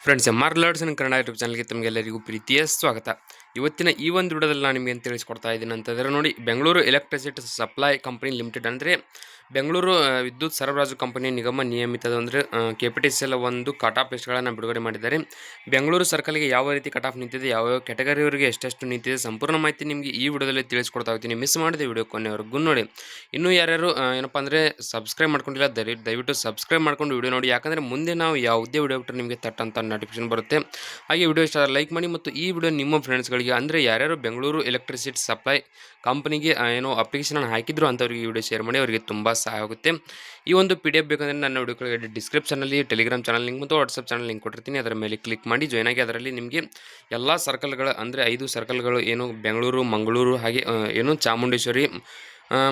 Friends, M R ಲರ್ಡ್ಸ್ ಇನ್ Kannada YouTube ಚಾನಲ್ಗೆ ತಮಗೆಲ್ಲರಿಗೂ ಪ್ರೀತಿಯ ಸ್ವಾಗತ. ಇವತ್ತಿನ ಈ ಒಂದು ವಿಡಿಯೋದಲ್ಲಿ ನಾನು ನಿಮಗೆ ತಿಳಿಸ್ಕೊಡ್ತಾ ಇದ್ದೀನಿ ಅಂತಂದರೆ ನೋಡಿ, Bengaluru electricity supply company limited ಅಂದರೆ ಬೆಂಗಳೂರು ವಿದ್ಯುತ್ ಸರಬರಾಜು ಕಂಪನಿ ನಿಗಮ ನಿಯಮಿತದ ಅಂದರೆ KPTCL ಒಂದು ಕಟ್ ಆಫ್ ಲಿಸ್ಟ್ಗಳನ್ನು ಬಿಡುಗಡೆ ಮಾಡಿದ್ದಾರೆ. ಬೆಂಗಳೂರು ಸರ್ಕಲ್ಗೆ ಯಾವ ರೀತಿ ಕಟ್ ಆಫ್ ನಿಂತಿದೆ, ಯಾವ ಕ್ಯಾಟಗರಿಯವರಿಗೆ ಎಷ್ಟೆಷ್ಟು ನಿಂತಿದೆ, ಸಂಪೂರ್ಣ ಮಾಹಿತಿ ನಿಮಗೆ ಈ ವಿಡಿಯೋದಲ್ಲಿ ತಿಳಿಸ್ಕೊಡ್ತಾ ಹೋಗ್ತೀನಿ. ಮಿಸ್ ಮಾಡಿದೆ ವಿಡಿಯೋ ಕೊನೆವರೆಗೂ ನೋಡಿ. ಇನ್ನೂ ಯಾರ್ಯಾರು ಏನಪ್ಪ ಅಂದರೆ ಸಬ್ಸ್ಕ್ರೈಬ್ ಮಾಡ್ಕೊಂಡಿಲ್ಲ, ದಯವಿಟ್ಟು ಸಬ್ಸ್ಕ್ರೈಬ್ ಮಾಡ್ಕೊಂಡು ವಿಡಿಯೋ ನೋಡಿ. ಯಾಕಂದರೆ ಮುಂದೆ ನಾವು ಯಾವುದೇ ವಿಡಿಯೋ ಬಿಟ್ಟರೆ ನಿಮಗೆ ತಟ್ಟಂತ ನೋಟಿಫಿಕೇಶನ್ ಬರುತ್ತೆ. ಹಾಗೆ ವಿಡಿಯೋ ಇಷ್ಟ ಲೈಕ್ ಮಾಡಿ ಮತ್ತು ಈ ವಿಡಿಯೋ ನಿಮ್ಮ ಫ್ರೆಂಡ್ಸ್ಗಳಿಗೆ ಅಂದರೆ ಯಾರ್ಯಾರು ಬೆಂಗಳೂರು ಎಲೆಕ್ಟ್ರಿಸಿಟಿ ಸಪ್ಲೈ ಕಂಪನಿಗೆ ಏನೋ ಅಪ್ಲಿಕೇಶನ್ ಹಾಕಿದ್ರು ಅಂಥವ್ರಿಗೆ ಈ ವಿಡಿಯೋ ಶೇರ್ ಮಾಡಿ, ಅವರಿಗೆ ತುಂಬ ಸಹಾಯ ಆಗುತ್ತೆ. ಈ ಒಂದು PDF ಬೇಕಂದರೆ ನನ್ನ ವಿಡಿಯೋ ಕೆಳಗಡೆ ಡಿಸ್ಕ್ರಿಪ್ಷನಲ್ಲಿ ಟೆಲಿಗ್ರಾಮ್ ಚಾನಲ್ ಲಿಂಕ್ ಮತ್ತು ವಾಟ್ಸಪ್ ಚಾನಲ್ ಲಿಂಕ್ ಕೊಟ್ಟಿರ್ತೀನಿ. ಅದರ ಮೇಲೆ ಕ್ಲಿಕ್ ಮಾಡಿ ಜಾಯ್ನ್ ಆಗಿ. ಅದರಲ್ಲಿ ನಿಮಗೆ ಎಲ್ಲ ಸರ್ಕಲ್ಗಳು ಅಂದರೆ 5 ಸರ್ಕಲ್ಗಳು ಏನು ಬೆಂಗಳೂರು, ಮಂಗಳೂರು, ಹಾಗೆ ಏನು ಚಾಮುಂಡೇಶ್ವರಿ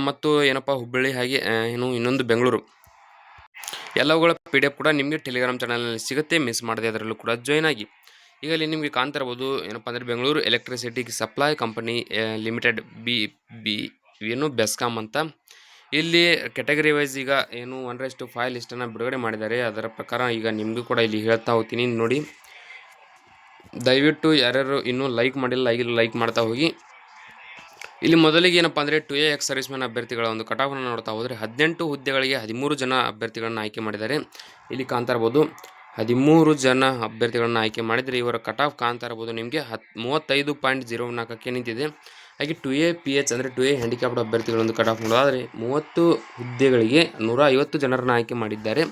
ಮತ್ತು ಏನಪ್ಪ ಹುಬ್ಬಳ್ಳಿ, ಹಾಗೆ ಏನು ಇನ್ನೊಂದು ಬೆಂಗಳೂರು, ಎಲ್ಲವುಗಳ PDF ಕೂಡ ನಿಮಗೆ ಟೆಲಿಗ್ರಾಮ್ ಚಾನಲ್ನಲ್ಲಿ ಸಿಗುತ್ತೆ. ಮಿಸ್ ಮಾಡದೆ ಅದರಲ್ಲೂ ಕೂಡ ಜಾಯ್ನ್ ಆಗಿ. ಈಗ ಇಲ್ಲಿ ನಿಮಗೆ ಕಾಣ್ತಾ ಇರ್ಬೋದು ಏನಪ್ಪ ಅಂದರೆ Bengaluru electricity supply company limited B ಏನು ಬೆಸ್ಕಾಮ್ ಅಂತ. ಇಲ್ಲಿ ಕ್ಯಾಟಗರಿ ವೈಸ್ ಈಗ ಏನು 1:5 ಲಿಸ್ಟನ್ನು ಬಿಡುಗಡೆ ಮಾಡಿದ್ದಾರೆ. ಅದರ ಪ್ರಕಾರ ಈಗ ನಿಮಗೂ ಕೂಡ ಇಲ್ಲಿ ಹೇಳ್ತಾ ಹೋಗ್ತೀನಿ ನೋಡಿ. ದಯವಿಟ್ಟು ಯಾರ್ಯಾರು ಇನ್ನೂ ಲೈಕ್ ಮಾಡಿಲ್ಲ ಲೈಕ್ ಮಾಡ್ತಾ ಹೋಗಿ. ಇಲ್ಲಿ ಮೊದಲಿಗೆ ಏನಪ್ಪ ಅಂದರೆ 2A ಎಕ್ಸ್ ಸರ್ವಿಸ್ಮೆನ್ ಅಭ್ಯರ್ಥಿಗಳ ಒಂದು ಕಟ್ ಆಫನ್ನು ನೋಡ್ತಾ ಹೋದರೆ 18 ಹುದ್ದೆಗಳಿಗೆ 13 ಜನ ಅಭ್ಯರ್ಥಿಗಳನ್ನು ಆಯ್ಕೆ ಮಾಡಿದ್ದಾರೆ. ಇಲ್ಲಿ ಕಾಣ್ತಾ ಇರ್ಬೋದು 13 ಜನ ಅಭ್ಯರ್ಥಿಗಳನ್ನು ಆಯ್ಕೆ ಮಾಡಿದರೆ ಇವರ ಕಟ್ ಆಫ್ ಕಾಣ್ತಾ ಇರ್ಬೋದು ನಿಮಗೆ 35.04ಕ್ಕೆ ನಿಂತಿದೆ. ಹಾಗೆ 2A PH ಅಂದರೆ 2A ಹ್ಯಾಂಡಿಕ್ಯಾಪ್ಡ್ ಅಭ್ಯರ್ಥಿಗಳೊಂದು ಕಟ್ ಆಫ್ ನೋಡೋದಾದರೆ 30 ಹುದ್ದೆಗಳಿಗೆ 150 ಜನರನ್ನು ಆಯ್ಕೆ ಮಾಡಿದ್ದಾರೆ.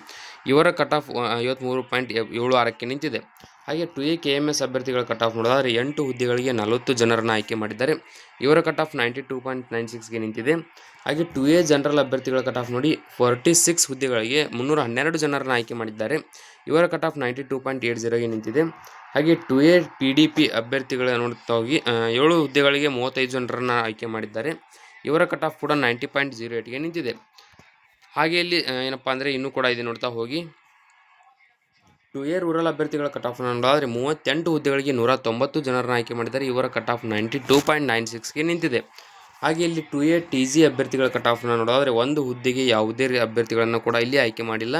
ಇವರ ಕಟ್ ಆಫ್ 53.76ಕ್ಕೆ ನಿಂತಿದೆ. ಹಾಗೆ 2A KMS ಅಭ್ಯರ್ಥಿಗಳ ಕಟ್ ಆಫ್ ನೋಡೋದಾದರೆ 8 ಹುದ್ದೆಗಳಿಗೆ 40 ಜನರನ್ನು ಆಯ್ಕೆ ಮಾಡಿದ್ದಾರೆ. ಇವರ ಕಟ್ ಆಫ್ 92.96ಗೆ ನಿಂತಿದೆ. ಹಾಗೆ 2A ಜನರಲ್ ಅಭ್ಯರ್ಥಿಗಳ ಕಟ್ ಆಫ್ ನೋಡಿ 46 ಹುದ್ದೆಗಳಿಗೆ 312 ಜನರನ್ನು ಆಯ್ಕೆ ಮಾಡಿದ್ದಾರೆ. ಇವರ ಕಟ್ ಆಫ್ 92.80ಗೆ ನಿಂತಿದೆ. ಹಾಗೆ 2A PDP ಅಭ್ಯರ್ಥಿಗಳ ನೋಡ್ತಾ ಹೋಗಿ 7 ಹುದ್ದೆಗಳಿಗೆ 35 ಜನರನ್ನು ಆಯ್ಕೆ ಮಾಡಿದ್ದಾರೆ. ಇವರ ಕಟ್ ಆಫ್ ಕೂಡ 90.08ಗೆ ನಿಂತಿದೆ. ಹಾಗೆ ಇಲ್ಲಿ ಏನಪ್ಪ ಅಂದರೆ ಇನ್ನೂ ಕೂಡ ಇದೆ ನೋಡ್ತಾ ಹೋಗಿ. 2A ರೂರಲ್ ಅಭ್ಯರ್ಥಿಗಳ ಕಟ್ ಆಫ್ ನೋಡೋದಾದರೆ 38 ಹುದ್ದೆಗಳಿಗೆ 190 ಜನರನ್ನು ಆಯ್ಕೆ ಮಾಡಿದ್ದಾರೆ. ಇವರ ಕಟ್ ಆಫ್ 92.96ಗೆ ನಿಂತಿದೆ. ಹಾಗೆ ಇಲ್ಲಿ 2A TG ಅಭ್ಯರ್ಥಿಗಳ ಕಟ್ ಆಫ್ನ ನೋಡೋದಾದರೆ 1 ಹುದ್ದೆಗೆ ಯಾವುದೇ ಅಭ್ಯರ್ಥಿಗಳನ್ನು ಕೂಡ ಇಲ್ಲಿ ಆಯ್ಕೆ ಮಾಡಿಲ್ಲ.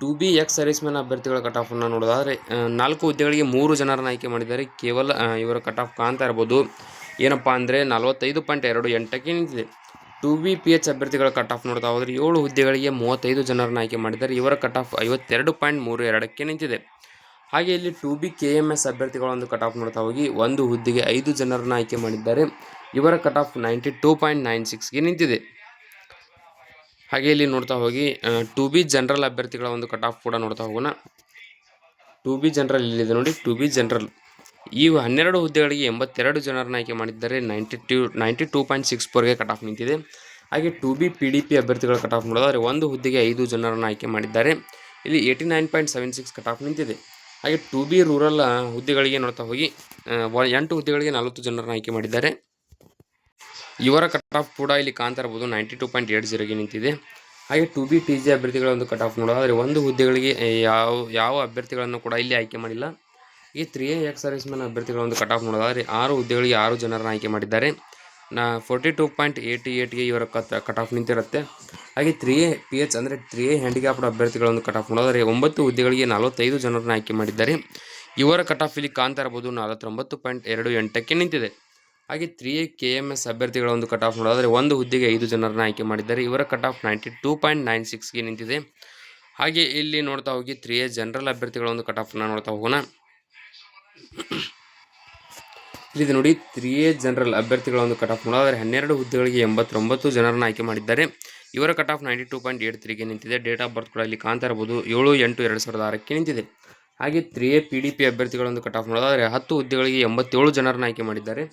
2B ಎಕ್ಸ್ ಸರ್ವಿಸ್ಮೆನ್ ಅಭ್ಯರ್ಥಿಗಳ ಕಟ್ ಆಫನ್ನು ನೋಡೋದಾದರೆ 4 ಹುದ್ದೆಗಳಿಗೆ 3 ಜನರನ್ನು ಆಯ್ಕೆ ಮಾಡಿದ್ದಾರೆ. ಕೇವಲ ಇವರ ಕಟ್ ಆಫ್ ಕಾಣ್ತಾ ಇರ್ಬೋದು ಏನಪ್ಪ ಅಂದರೆ 45.28ಕ್ಕೆ ನಿಂತಿದೆ. 2B PH ಅಭ್ಯರ್ಥಿಗಳ ಕಟ್ ಆಫ್ ನೋಡ್ತಾ ಹೋದರೆ 7 ಹುದ್ದೆಗಳಿಗೆ 35 ಜನರನ್ನು ಆಯ್ಕೆ ಮಾಡಿದ್ದಾರೆ. ಇವರ ಕಟ್ ಆಫ್ 52.32ಕ್ಕೆ ನಿಂತಿದೆ. ಹಾಗೆ ಇಲ್ಲಿ 2B KMS ಅಭ್ಯರ್ಥಿಗಳ ಒಂದು ಕಟ್ ಆಫ್ ನೋಡ್ತಾ ಹೋಗಿ 1 ಹುದ್ದೆಗೆ 5 ಜನರನ್ನು ಆಯ್ಕೆ ಮಾಡಿದ್ದಾರೆ. ಇವರ ಕಟ್ ಆಫ್ 92.96ಗೆ ನಿಂತಿದೆ. ಹಾಗೆ ಇಲ್ಲಿ ನೋಡ್ತಾ ಹೋಗಿ 2B ಜನರಲ್ ಅಭ್ಯರ್ಥಿಗಳ ಒಂದು ಕಟ್ ಆಫ್ ಕೂಡ ನೋಡ್ತಾ ಹೋಗೋಣ. 2B ಜನರಲ್ ಇಲ್ಲಿದೆ ನೋಡಿ. 2B ಜನರಲ್ ಈ 12 ಹುದ್ದೆಗಳಿಗೆ 82 ಜನರನ್ನು ಆಯ್ಕೆ ಮಾಡಿದ್ದಾರೆ. 92.64ಗೆ ಕಟ್ ಆಫ್ ನಿಂತಿದೆ. ಹಾಗೆ 2B PDP ಅಭ್ಯರ್ಥಿಗಳ ಕಟ್ ಆಫ್ ನೋಡೋದಾದರೆ 1 ಹುದ್ದೆಗೆ 5 ಜನರನ್ನು ಆಯ್ಕೆ ಮಾಡಿದ್ದಾರೆ. ಇಲ್ಲಿ 89.76 ಕಟ್ ಆಫ್ ನಿಂತಿದೆ. ಹಾಗೆ 2B ರೂರಲ್ ಹುದ್ದೆಗಳಿಗೆ ನೋಡ್ತಾ ಹೋಗಿ 8 ಹುದ್ದೆಗಳಿಗೆ 40 ಜನರನ್ನು ಆಯ್ಕೆ ಮಾಡಿದ್ದಾರೆ. ಇವರ ಕಟ್ ಆಫ್ ಕೂಡ ಇಲ್ಲಿ ಕಾಣ್ತಾ ಇರ್ಬೋದು 92.80ಗೆ ನಿಂತಿದೆ. ಹಾಗೆ 2B TG ಅಭ್ಯರ್ಥಿಗಳ ಒಂದು ಕಟ್ ಆಫ್ ನೋಡೋದಾದರೆ 1 ಹುದ್ದೆಗಳಿಗೆ ಯಾವ ಅಭ್ಯರ್ಥಿಗಳನ್ನು ಕೂಡ ಇಲ್ಲಿ ಆಯ್ಕೆ ಮಾಡಿಲ್ಲ. ಈ 3A ಎಕ್ಸ್ ಸರ್ವಿಸ್ಮೆನ್ ಅಭ್ಯರ್ಥಿಗಳ ಒಂದು ಕಟ್ ಆಫ್ ನೋಡೋದಾದರೆ 6 ಹುದ್ದೆಗಳಿಗೆ 6 ಜನರನ್ನು ಆಯ್ಕೆ ಮಾಡಿದ್ದಾರೆ. 42.88ಗೆ ಇವರ ಕಟ್ ಆಫ್ ನಿಂತಿರುತ್ತೆ. ಹಾಗೆ 3A PH ಅಂದರೆ 3A ಹ್ಯಾಂಡಿಕ್ಯಾಪ್ಡ್ ಅಭ್ಯರ್ಥಿಗಳ ಒಂದು ಕಟ್ ಆಫ್ ನೋಡೋದಾದರೆ 9 ಹುದ್ದೆಗಳಿಗೆ 45 ಜನರನ್ನು ಆಯ್ಕೆ ಮಾಡಿದ್ದಾರೆ. ಇವರ ಕಟ್ ಆಫ್ ಇಲ್ಲಿ ಕಾಣ್ತಾ ಇರಬಹುದು 49.28ಕ್ಕೆ ನಿಂತಿದೆ. ಹಾಗೆ 3A KMS ಅಭ್ಯರ್ಥಿಗಳ ಒಂದು ಕಟ್ ಆಫ್ ನೋಡೋದಾದರೆ 1 ಹುದ್ದೆಗೆ 5 ಜನರನ್ನು ಆಯ್ಕೆ ಮಾಡಿದ್ದಾರೆ. ಇವರ ಕಟ್ ಆಫ್ 92.96ಗೆ ನಿಂತಿದೆ. ಹಾಗೆ ಇಲ್ಲಿ ನೋಡ್ತಾ ಹೋಗಿ 3A ಜನರಲ್ ಅಭ್ಯರ್ಥಿಗಳ ಒಂದು ಕಟ್ ಆಫ್ನ ನೋಡ್ತಾ ಹೋಗೋಣ. ಇಲ್ಲಿದೆ ನೋಡಿ 3A ಜನರಲ್ ಅಭ್ಯರ್ಥಿಗಳ ಒಂದು ಕಟ್ ಆಫ್ ನೋಡೋದಾದರೆ 12 ಹುದ್ದೆಗಳಿಗೆ 89 ಜನರನ್ನು ಆಯ್ಕೆ ಮಾಡಿದ್ದಾರೆ. ಇವರ ಕಟ್ ಆಫ್ 92.83ಗೆ ನಿಂತಿದೆ. ಡೇಟ್ ಆಫ್ ಬರ್ತ್ ಕೂಡ ಇಲ್ಲಿ ಕಾಣ್ತಾ ಇರಬಹುದು 7/8/2006ಕ್ಕೆ ನಿಂತಿದೆ. ಹಾಗೆ 3A PDP ಅಭ್ಯರ್ಥಿಗಳ ಒಂದು ಕಟ್ ಆಫ್ ನೋಡೋದಾದರೆ 10 ಹುದ್ದೆಗಳಿಗೆ 87 ಜನರನ್ನು ಆಯ್ಕೆ ಮಾಡಿದ್ದಾರೆ.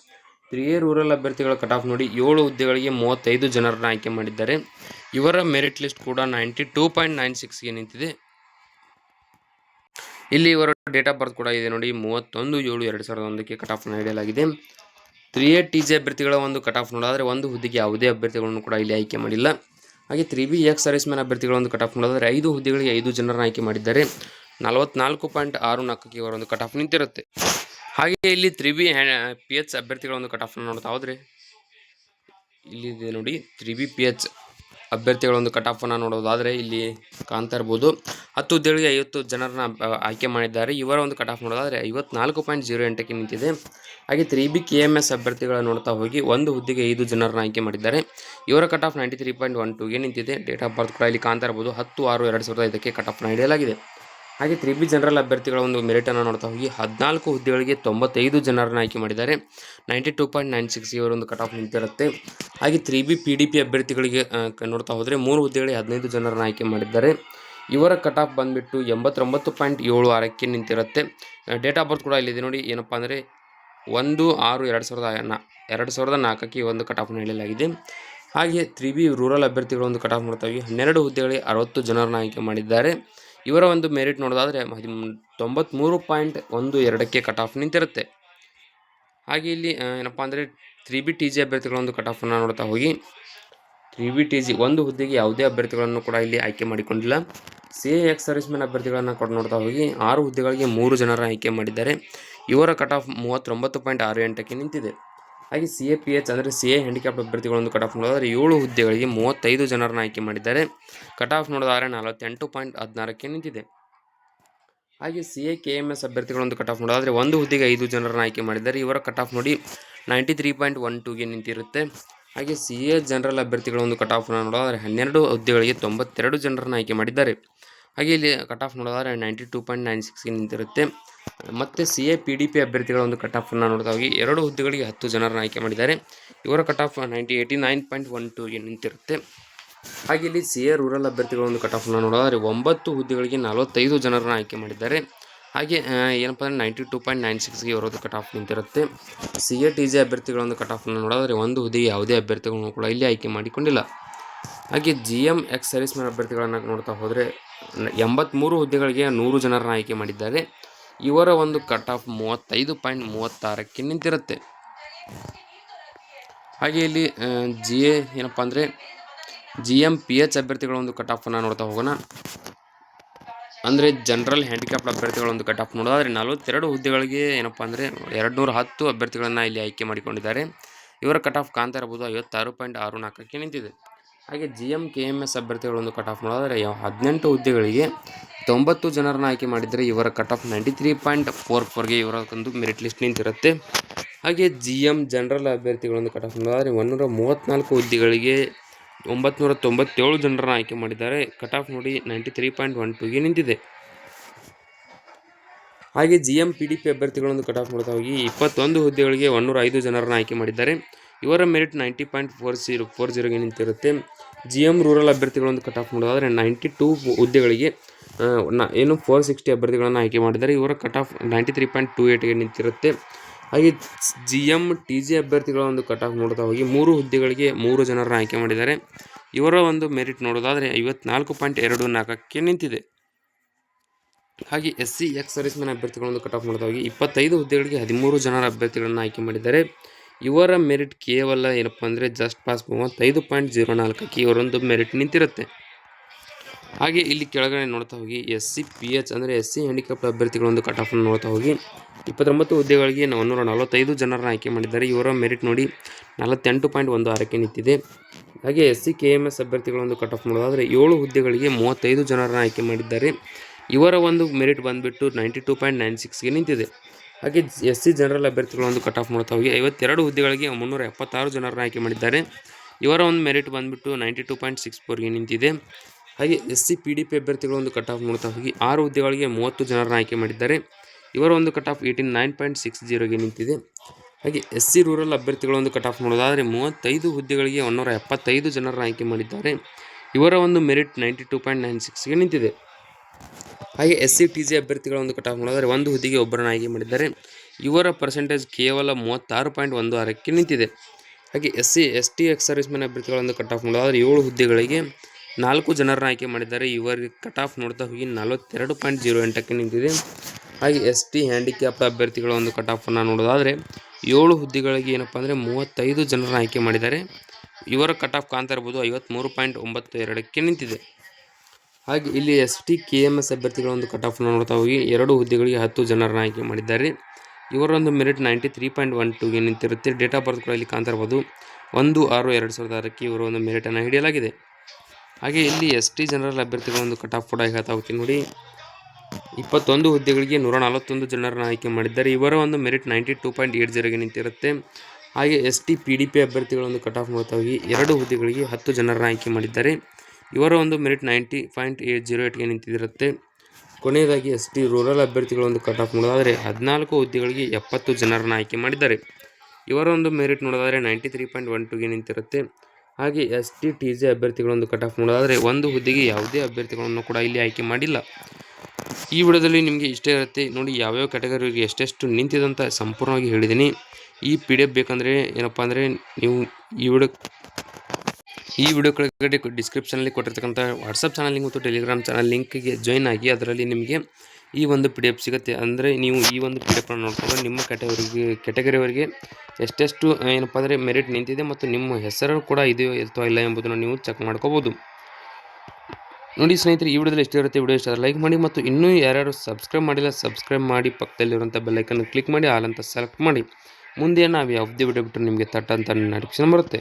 3A ರೂರಲ್ ಅಭ್ಯರ್ಥಿಗಳ ಕಟ್ ಆಫ್ ನೋಡಿ 7 ಹುದ್ದೆಗಳಿಗೆ 35 ಜನರನ್ನು ಆಯ್ಕೆ ಮಾಡಿದ್ದಾರೆ. ಇವರ ಮೆರಿಟ್ ಲಿಸ್ಟ್ ಕೂಡ 92.96ಗೆ ನಿಂತಿದೆ. ಇಲ್ಲಿ ಇವರ ಡೇಟ್ ಆಫ್ ಬರ್ತ್ ಕೂಡ ಇದೆ ನೋಡಿ 31/7/2001ಕ್ಕೆ ಕಟ್ ಆಫ್ ನೀಡಲಾಗಿದೆ. 3A TG ಅಭ್ಯರ್ಥಿಗಳ ಒಂದು ಕಟ್ ಆಫ್ ನೋಡೋದಾದರೆ 1 ಹುದ್ದೆಗೆ ಯಾವುದೇ ಅಭ್ಯರ್ಥಿಗಳನ್ನು ಕೂಡ ಇಲ್ಲಿ ಆಯ್ಕೆ ಮಾಡಿಲ್ಲ. ಹಾಗೆ 3B ಎಕ್ಸ್ ಸರ್ವಿಸ್ಮೆನ್ ಅಭ್ಯರ್ಥಿಗಳ ಒಂದು ಕಟ್ ಆಫ್ ನೋಡೋದಾದರೆ 5 ಹುದ್ದೆಗಳಿಗೆ 5 ಜನರನ್ನು ಆಯ್ಕೆ ಮಾಡಿದ್ದಾರೆ. 44.64ಕ್ಕೆ ಇವರ ಒಂದು ಕಟ್ ಆಫ್ ನಿಂತಿರುತ್ತೆ. ಹಾಗೆ ಇಲ್ಲಿ 3B PH ಅಭ್ಯರ್ಥಿಗಳ ಒಂದು ಕಟ್ ಆಫ್ ನೋಡ್ತಾ ಹೋದರೆ ಇಲ್ಲಿದೆ ನೋಡಿ 3B PH ಅಭ್ಯರ್ಥಿಗಳ ಒಂದು ಕಟ್ ಆಫನ್ನು ನೋಡೋದಾದರೆ ಇಲ್ಲಿ ಕಾಣ್ತಾ ಇರ್ಬೋದು 10 ಹುದ್ದೆಗಳಿಗೆ 50 ಜನರನ್ನ ಆಯ್ಕೆ ಮಾಡಿದ್ದಾರೆ. ಇವರ ಒಂದು ಕಟ್ ಆಫ್ ನೋಡೋದಾದರೆ 54.08ಕ್ಕೆ ನಿಂತಿದೆ. ಹಾಗೆ 3B KMS ಅಭ್ಯರ್ಥಿಗಳ ನೋಡ್ತಾ ಹೋಗಿ ಒಂದು ಹುದ್ದೆಗೆ 5 ಜನರನ್ನ ಆಯ್ಕೆ ಮಾಡಿದ್ದಾರೆ. ಇವರ ಕಟ್ ಆಫ್ 93.12ಗೆ ನಿಂತಿದೆ. ಡೇಟ್ ಆಫ್ ಬರ್ತ್ ಕೂಡ ಇಲ್ಲಿ ಕಾಣ್ತಾ ಇರ್ಬೋದು 10/6/2005ಕ್ಕೆ ಕಟ್ ಆಫ್ ನೀಡಲಾಗಿದೆ. ಹಾಗೆ 3B ಜನರಲ್ ಅಭ್ಯರ್ಥಿಗಳ ಒಂದು ಮೆರಿಟನ್ನು ನೋಡ್ತಾ ಹೋಗಿ 14 ಹುದ್ದೆಗಳಿಗೆ 95 ಜನರನ್ನು ಆಯ್ಕೆ ಮಾಡಿದ್ದಾರೆ. 92.96 ಇವರೊಂದು ಕಟ್ ಆಫ್ ನಿಂತಿರುತ್ತೆ. ಹಾಗೆ 3B PDP ಅಭ್ಯರ್ಥಿಗಳಿಗೆ ನೋಡ್ತಾ ಹೋದರೆ 3 ಹುದ್ದೆಗಳಿಗೆ 15 ಜನರನ್ನು ಆಯ್ಕೆ ಮಾಡಿದ್ದಾರೆ. ಇವರ ಕಟ್ ಆಫ್ ಬಂದುಬಿಟ್ಟು 89.76ಕ್ಕೆ ನಿಂತಿರುತ್ತೆ. ಡೇಟ್ ಆಫ್ ಬರ್ತ್ ಕೂಡ ಇಲ್ಲಿದೆ ನೋಡಿ, ಏನಪ್ಪ ಅಂದರೆ 1/6/2004ಕ್ಕೆ ಈ ಒಂದು ಕಟ್ ಆಫ್ ನೀಡಲಾಗಿದೆ. ಹಾಗೆ 3B ರೂರಲ್ ಅಭ್ಯರ್ಥಿಗಳ ಒಂದು ಕಟ್ ಆಫ್ ನೋಡ್ತಾ ಹೋಗಿ 12 ಹುದ್ದೆಗಳಿಗೆ 60 ಜನರನ್ನು ಆಯ್ಕೆ ಮಾಡಿದ್ದಾರೆ. ಇವರ ಒಂದು ಮೆರಿಟ್ ನೋಡೋದಾದರೆ 93.12ಕ್ಕೆ ಕಟ್ ಆಫ್ ನಿಂತಿರುತ್ತೆ. ಹಾಗೆ ಇಲ್ಲಿ ಏನಪ್ಪ ಅಂದರೆ 3B TG ಅಭ್ಯರ್ಥಿಗಳ ಒಂದು ಕಟ್ ಆಫನ್ನು ನೋಡ್ತಾ ಹೋಗಿ 3B TG ಒಂದು ಹುದ್ದೆಗೆ ಯಾವುದೇ ಅಭ್ಯರ್ಥಿಗಳನ್ನು ಕೂಡ ಇಲ್ಲಿ ಆಯ್ಕೆ ಮಾಡಿಕೊಂಡಿಲ್ಲ. CA ಎಕ್ಸ್ ಸರ್ವಿಸ್ಮೆನ್ ಅಭ್ಯರ್ಥಿಗಳನ್ನು ಕೂಡ ನೋಡ್ತಾ ಹೋಗಿ 6 ಹುದ್ದೆಗಳಿಗೆ 3 ಜನರ ಆಯ್ಕೆ ಮಾಡಿದ್ದಾರೆ. ಇವರ ಕಟ್ ಆಫ್ 39.68ಕ್ಕೆ ನಿಂತಿದೆ. ಹಾಗೆ CA PH ಅಂದರೆ CA ಹ್ಯಾಂಡಿಕ್ಯಾಪ್ ಅಭ್ಯರ್ಥಿಗಳೊಂದು ಕಟ್ ಆಫ್ ನೋಡೋದಾದರೆ 7 ಹುದ್ದೆಗಳಿಗೆ 35 ಜನರನ್ನು ಆಯ್ಕೆ ಮಾಡಿದ್ದಾರೆ. ಕಟ್ ಆಫ್ ನೋಡೋದಾದರೆ 48.16ಕ್ಕೆ ನಿಂತಿದೆ. ಹಾಗೆ CA KMS ಅಭ್ಯರ್ಥಿಗಳೊಂದು ಕಟ್ ಆಫ್ ನೋಡೋದಾದರೆ ಒಂದು ಹುದ್ದೆಗೆ 5 ಜನರನ್ನು ಆಯ್ಕೆ ಮಾಡಿದ್ದಾರೆ. ಇವರ ಕಟ್ ಆಫ್ ನೋಡಿ 93.12ಗೆ ನಿಂತಿರುತ್ತೆ. ಹಾಗೆ CA ಜನರಲ್ ಅಭ್ಯರ್ಥಿಗಳ ಒಂದು ಕಟ್ ಆಫ್ ನೋಡೋದಾದರೆ 12 ಹುದ್ದೆಗಳಿಗೆ 92 ಜನರನ್ನು ಆಯ್ಕೆ ಮಾಡಿದ್ದಾರೆ. ಹಾಗೆ ಇಲ್ಲಿ ಕಟ್ ಆಫ್ ನೋಡೋದಾದರೆ 92.96ಗೆ ನಿಂತಿರುತ್ತೆ. ಮತ್ತು CA PDP ಅಭ್ಯರ್ಥಿಗಳ ಒಂದು ಕಟ್ ಆಫನ್ನು ನೋಡ್ತಾ ಹೋಗಿ 2 ಹುದ್ದೆಗಳಿಗೆ 10 ಜನರನ್ನು ಆಯ್ಕೆ ಮಾಡಿದ್ದಾರೆ. ಇವರ ಕಟ್ ಆಫ್ 89.12ಗೆ ನಿಂತಿರುತ್ತೆ. ಹಾಗೆ ಇಲ್ಲಿ CA ರೂರಲ್ ಅಭ್ಯರ್ಥಿಗಳ ಒಂದು ಕಟ್ ಆಫನ್ನು ನೋಡೋದಾದರೆ 9 ಹುದ್ದೆಗಳಿಗೆ 45 ಜನರನ್ನು ಆಯ್ಕೆ ಮಾಡಿದ್ದಾರೆ. ಹಾಗೆ ಏನಪ್ಪ ಅಂದರೆ 92.96ಗೆ ಇವರದ್ದು ಕಟ್ ಆಫ್ ನಿಂತಿರುತ್ತೆ. CA TG ಅಭ್ಯರ್ಥಿಗಳ ಒಂದು ಕಟ್ ಆಫನ್ನು ನೋಡೋದಾದರೆ ಒಂದು ಹುದ್ದೆಗೆ ಯಾವುದೇ ಅಭ್ಯರ್ಥಿಗಳನ್ನು ಕೂಡ ಇಲ್ಲಿ ಆಯ್ಕೆ ಮಾಡಿಕೊಂಡಿಲ್ಲ. ಹಾಗೆ GM ಎಕ್ಸ್ ಸರ್ವಿಸ್ಮೆನ್ ಅಭ್ಯರ್ಥಿಗಳನ್ನು ನೋಡ್ತಾ ಹೋದರೆ 83 ಹುದ್ದೆಗಳಿಗೆ 100 ಜನರನ್ನು ಆಯ್ಕೆ ಮಾಡಿದ್ದಾರೆ. ಇವರ ಒಂದು ಕಟ್ ಆಫ್ 35.36ಕ್ಕೆ ನಿಂತಿರುತ್ತೆ. ಹಾಗೆ ಇಲ್ಲಿ ಏನಪ್ಪ ಅಂದರೆ GM PH ಅಭ್ಯರ್ಥಿಗಳ ಒಂದು ಕಟ್ ಆಫನ್ನು ನೋಡ್ತಾ ಹೋಗೋಣ. ಅಂದರೆ ಜನರಲ್ ಹ್ಯಾಂಡಿಕ್ಯಾಪ್ಡ್ ಅಭ್ಯರ್ಥಿಗಳ ಒಂದು ಕಟ್ ಆಫ್ ನೋಡೋದಾದರೆ 42 ಹುದ್ದೆಗಳಿಗೆ ಏನಪ್ಪ ಅಂದರೆ 210 ಅಭ್ಯರ್ಥಿಗಳನ್ನು ಇಲ್ಲಿ ಆಯ್ಕೆ ಮಾಡಿಕೊಂಡಿದ್ದಾರೆ. ಇವರ ಕಟ್ ಆಫ್ ಕಾಣ್ತಾ ಇರ್ಬೋದು 56.64ಕ್ಕೆ ನಿಂತಿದೆ. ಹಾಗೆ GM KMS ಅಭ್ಯರ್ಥಿಗಳ ಒಂದು ಕಟ್ ಆಫ್ ನೋಡೋದಾದರೆ 18 ಹುದ್ದೆಗಳಿಗೆ 90 ಜನರನ್ನು ಆಯ್ಕೆ ಮಾಡಿದರೆ. ಇವರ ಕಟ್ ಆಫ್ 93.44ಗೆ ಇವರ ಒಂದು ಮೆರಿಟ್ ಲಿಸ್ಟ್ ನಿಂತಿರುತ್ತೆ. ಹಾಗೆ GM ಜನರಲ್ ಅಭ್ಯರ್ಥಿಗಳ ಒಂದು ಕಟ್ ಆಫ್ ನೋಡೋದಾದರೆ 134 ಹುದ್ದೆಗಳಿಗೆ 997 ಜನರನ್ನು ಆಯ್ಕೆ ಮಾಡಿದ್ದಾರೆ. ಕಟ್ ಆಫ್ ನೋಡಿ 93.12ಗೆ ನಿಂತಿದೆ. ಹಾಗೆ GM PDP ಅಭ್ಯರ್ಥಿಗಳೊಂದು ಕಟ್ ಆಫ್ ನೋಡ್ತಾ ಹೋಗಿ 21 ಹುದ್ದೆಗಳಿಗೆ 105 ಜನರನ್ನು ಆಯ್ಕೆ ಮಾಡಿದ್ದಾರೆ. ಇವರ ಮೆರಿಟ್ 90.40ಗೆ ನಿಂತಿರುತ್ತೆ. GM ರೂರಲ್ ಅಭ್ಯರ್ಥಿಗಳೊಂದು ಕಟ್ ಆಫ್ ನೋಡೋದಾದರೆ 92 ಹುದ್ದೆಗಳಿಗೆ 460 ಅಭ್ಯರ್ಥಿಗಳನ್ನು ಆಯ್ಕೆ ಮಾಡಿದ್ದಾರೆ. ಇವರ ಕಟ್ ಆಫ್ 93.28ಗೆ ನಿಂತಿರುತ್ತೆ. ಹಾಗೆ GM TG ಅಭ್ಯರ್ಥಿಗಳ ಒಂದು ಕಟ್ ಆಫ್ ನೋಡ್ತಾ ಹೋಗಿ 3 ಹುದ್ದೆಗಳಿಗೆ 3 ಜನರನ್ನು ಆಯ್ಕೆ ಮಾಡಿದ್ದಾರೆ. ಇವರ ಒಂದು ಮೆರಿಟ್ ನೋಡೋದಾದರೆ 54.24ಕ್ಕೆ ನಿಂತಿದೆ. ಹಾಗೆ SC ಎಕ್ಸ್ ಸರ್ವಿಸ್ಮೆನ್ ಅಭ್ಯರ್ಥಿಗಳ ಒಂದು ಕಟ್ ಆಫ್ ನೋಡ್ತಾ ಹೋಗಿ 25 ಹುದ್ದೆಗಳಿಗೆ 13 ಜನರ ಅಭ್ಯರ್ಥಿಗಳನ್ನು ಆಯ್ಕೆ ಮಾಡಿದ್ದಾರೆ. ಇವರ ಮೆರಿಟ್ ಕೇವಲ ಏನಪ್ಪ ಅಂದರೆ ಜಸ್ಟ್ ಪಾಸ್ 35.04ಕ್ಕೆ ಇವರೊಂದು ಮೆರಿಟ್ ನಿಂತಿರುತ್ತೆ. ಹಾಗೆ ಇಲ್ಲಿ ಕೆಳಗಡೆ ನೋಡ್ತಾ ಹೋಗಿ SC PH ಅಂದರೆ SC ಹ್ಯಾಂಡಿಕ್ಯಾಪ್ಡ್ ಅಭ್ಯರ್ಥಿಗಳೊಂದು ಕಟ್ ಆಫನ್ನು ನೋಡ್ತಾ ಹೋಗಿ 29 ಹುದ್ದೆಗಳಿಗೆ 145 ಜನರನ್ನು ಆಯ್ಕೆ ಮಾಡಿದ್ದಾರೆ. ಇವರ ಮೆರಿಟ್ ನೋಡಿ 48.16ಕ್ಕೆ ನಿಂತಿದೆ. ಹಾಗೆ SC KMS ಅಭ್ಯರ್ಥಿಗಳೊಂದು ಕಟ್ ಆಫ್ ನೋಡೋದಾದರೆ 7 ಹುದ್ದೆಗಳಿಗೆ 35 ಜನರನ್ನು ಆಯ್ಕೆ ಮಾಡಿದ್ದಾರೆ. ಇವರ ಒಂದು ಮೆರಿಟ್ ಬಂದುಬಿಟ್ಟು 92.96ಗೆ ನಿಂತಿದೆ. ಹಾಗೆ SC ಜನರಲ್ ಅಭ್ಯರ್ಥಿಗಳ ಒಂದು ಕಟ್ ಆಫ್ ನೋಡ್ತಾ ಹೋಗಿ 52 ಹುದ್ದೆಗಳಿಗೆ 376 ಜನರನ್ನು ಆಯ್ಕೆ ಮಾಡಿದ್ದಾರೆ. ಇವರ ಒಂದು ಮೆರಿಟ್ ಬಂದುಬಿಟ್ಟು 92.64ಗೆ ನಿಂತಿದೆ. ಹಾಗೆ SC PDP ಅಭ್ಯರ್ಥಿಗಳ ಒಂದು ಕಟ್ ಆಫ್ ನೋಡ್ತಾ ಹೋಗಿ 6 ಹುದ್ದೆಗಳಿಗೆ 30 ಜನರನ್ನು ಆಯ್ಕೆ ಮಾಡಿದ್ದಾರೆ. ಇವರ ಒಂದು ಕಟ್ ಆಫ್ 89.60ಗೆ ನಿಂತಿದೆ. ಹಾಗೆ SC ರೂರಲ್ ಅಭ್ಯರ್ಥಿಗಳ ಒಂದು ಕಟ್ ಆಫ್ ನೋಡೋದಾದರೆ 35 ಹುದ್ದೆಗಳಿಗೆ 175 ಜನರನ್ನು ಆಯ್ಕೆ ಮಾಡಿದ್ದಾರೆ. ಇವರ ಒಂದು ಮೆರಿಟ್ 92.96ಗೆ ನಿಂತಿದೆ. ಹಾಗೆ SC TG ಅಭ್ಯರ್ಥಿಗಳ ಒಂದು ಕಟ್ ಆಫ್ ನೋಡಿದರೆ 1 ಹುದ್ದೆಗೆ ಒಬ್ಬರನ್ನು ಆಯ್ಕೆ ಮಾಡಿದ್ದಾರೆ. ಇವರ ಪರ್ಸೆಂಟೇಜ್ ಕೇವಲ 36.16ಕ್ಕೆ ನಿಂತಿದೆ. ಹಾಗೆ SC ST ಎಕ್ಸ್ ಸರ್ವಿಸ್ಮೆನ್ ಅಭ್ಯರ್ಥಿಗಳ ಒಂದು ಕಟ್ ಆಫ್ ನೋಡೋದಾದರೆ 7 ಹುದ್ದೆಗಳಿಗೆ 4 ಜನರನ್ನು ಆಯ್ಕೆ ಮಾಡಿದ್ದಾರೆ. ಇವರಿಗೆ ಕಟ್ ಆಫ್ ನೋಡ್ತಾ ಹೋಗಿ 42.08ಕ್ಕೆ ನಿಂತಿದೆ. ಹಾಗೆ ST ಹ್ಯಾಂಡಿಕ್ಯಾಪ್ಡ್ ಅಭ್ಯರ್ಥಿಗಳ ಒಂದು ಕಟ್ ಆಫನ್ನು ನೋಡೋದಾದರೆ 7 ಹುದ್ದೆಗಳಿಗೆ ಏನಪ್ಪ ಅಂದರೆ 35 ಜನರನ್ನು ಆಯ್ಕೆ ಮಾಡಿದ್ದಾರೆ. ಇವರ ಕಟ್ ಆಫ್ ಕಾಣ್ತಾ ಇರ್ಬೋದು 53.92ಕ್ಕೆ ನಿಂತಿದೆ. ಹಾಗೆ ಇಲ್ಲಿ ST KMS ಅಭ್ಯರ್ಥಿಗಳ ಒಂದು ಕಟ್ ಆಫನ್ನು ನೋಡ್ತಾ ಹೋಗಿ 2 ಹುದ್ದೆಗಳಿಗೆ 10 ಜನರನ್ನು ಆಯ್ಕೆ ಮಾಡಿದ್ದಾರೆ. ಇವರೊಂದು ಮೆರಿಟ್ 93.12ಗೆ ನಿಂತಿರುತ್ತೆ. ಡೇಟ್ ಆಫ್ ಬರ್ತ್ ಕೂಡ ಇಲ್ಲಿ ಕಾಣ್ತಾ ಇರ್ಬೋದು 1/6/2006ಕ್ಕೆ ಇವರ ಒಂದು ಮೆರಿಟನ್ನು ಹಿಡಿಯಲಾಗಿದೆ. ಹಾಗೆ ಇಲ್ಲಿ ST ಜನರಲ್ ಅಭ್ಯರ್ಥಿಗಳ ಒಂದು ಕಟ್ ಆಫ್ ಕೂಡ ಹೇಳ್ತಾ ಹೋಗ್ತೀನಿ ನೋಡಿ. 21 ಹುದ್ದೆಗಳಿಗೆ 141 ಜನರನ್ನು ಆಯ್ಕೆ ಮಾಡಿದ್ದಾರೆ. ಇವರ ಒಂದು ಮೆರಿಟ್ 92.80ಗೆ ನಿಂತಿರುತ್ತೆ. ಹಾಗೆ ST PDP ಅಭ್ಯರ್ಥಿಗಳ ಒಂದು ಕಟ್ ಆಫ್ ನೋಡ್ತಾ ಹೋಗಿ 2 ಹುದ್ದೆಗಳಿಗೆ 10 ಜನರನ್ನು ಆಯ್ಕೆ ಮಾಡಿದ್ದಾರೆ. ಇವರ ಒಂದು ಮೆರಿಟ್ 90.808ಗೆ ನಿಂತಿರುತ್ತೆ. ಕೊನೆಯದಾಗಿ ST ರೂರಲ್ ಅಭ್ಯರ್ಥಿಗಳ ಒಂದು ಕಟ್ ಆಫ್ ನೋಡೋದಾದರೆ 14 ಹುದ್ದೆಗಳಿಗೆ 70 ಜನರನ್ನು ಆಯ್ಕೆ ಮಾಡಿದ್ದಾರೆ. ಇವರ ಒಂದು ಮೆರಿಟ್ ನೋಡೋದಾದರೆ 93.12ಗೆ ನಿಂತಿರುತ್ತೆ. ಹಾಗೆ ST TJ ಅಭ್ಯರ್ಥಿಗಳ ಒಂದು ಕಟ್ ಆಫ್ ನೋಡೋದಾದರೆ 1 ಹುದ್ದೆಗೆ ಯಾವುದೇ ಅಭ್ಯರ್ಥಿಗಳನ್ನು ಕೂಡ ಇಲ್ಲಿ ಆಯ್ಕೆ ಮಾಡಿಲ್ಲ. ಈ ವಿಡಿಯೋದಲ್ಲಿ ನಿಮಗೆ ಇಷ್ಟೇ ಇರುತ್ತೆ ನೋಡಿ, ಯಾವ್ಯಾವ ಕ್ಯಾಟಗರಿಗೆ ಎಷ್ಟೆಷ್ಟು ನಿಂತಿದಂತ ಸಂಪೂರ್ಣವಾಗಿ ಹೇಳಿದ್ದೀನಿ. ಈ PDF ಬೇಕಂದರೆ ಏನಪ್ಪ ಅಂದರೆ ನೀವು ಈ ವಿಡಿಯೋ ಕೆಳಗಡೆ ಡಿಸ್ಕ್ರಿಪ್ಷನಲ್ಲಿ ಕೊಟ್ಟಿರ್ತಕ್ಕಂಥ ವಾಟ್ಸಪ್ ಚಾನಲ್ ಲಿಂಕ್ ಮತ್ತು ಟೆಲಿಗ್ರಾಮ್ ಚಾನಲ್ ಲಿಂಕ್ಗೆ ಜಾಯ್ನ್ ಆಗಿ ಅದರಲ್ಲಿ ನಿಮಗೆ ಈ ಒಂದು PDF ಸಿಗುತ್ತೆ. ಅಂದರೆ ನೀವು ಈ ಒಂದು PDF ಅನ್ನು ನೋಡಿಕೊಂಡು ನಿಮ್ಮ ಕ್ಯಾಟಗರಿಯವರಿಗೆ ಎಷ್ಟೆಷ್ಟು ಏನಪ್ಪ ಅಂದರೆ ಮೆರಿಟ್ ನಿಂತಿದೆ ಮತ್ತು ನಿಮ್ಮ ಹೆಸರು ಕೂಡ ಇದೆಯೋ ಅಥವಾ ಇಲ್ಲ ಎಂಬುದನ್ನು ನೀವು ಚೆಕ್ ಮಾಡ್ಕೋಬೋದು. ನೋಡಿ ಸ್ನೇಹಿತರೆ, ಈ ವಿಡಿಯೋದಲ್ಲಿ ಎಷ್ಟೇ ಇರುತ್ತೆ. ವಿಡಿಯೋ ಇಷ್ಟ ಲೈಕ್ ಮಾಡಿ ಮತ್ತು ಇನ್ನೂ ಯಾರ್ಯಾರು ಸಬ್ಸ್ಕ್ರೈಬ್ ಮಾಡಿಲ್ಲ ಸಬ್ಸ್ಕ್ರೈಬ್ ಮಾಡಿ, ಪಕ್ಕದಲ್ಲಿರುವಂಥ ಬೆಲ್ಲೈಕನ್ನು ಕ್ಲಿಕ್ ಮಾಡಿ ಆಲ್ ಅಂತ ಸೆಲೆಕ್ಟ್ ಮಾಡಿ. ಮುಂದೆ ನಾವು ಯಾವುದೇ ವಿಡಿಯೋ ಬಿಟ್ಟರೆ ನಿಮಗೆ ತಟ್ಟಂತ ನೋಟಿಫಿಕೇಶನ್ ಬರುತ್ತೆ.